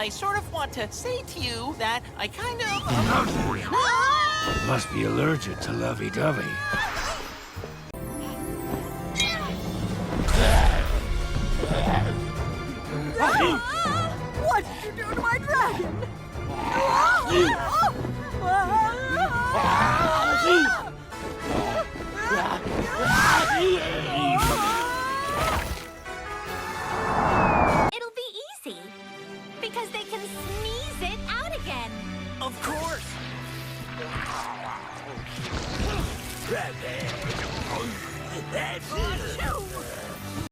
I sort of want to say to you that I kind of... Must be allergic to lovey-dovey. What did you do to my dragon? It'll be easy, because they can sneeze it out again. Of course! Achoo!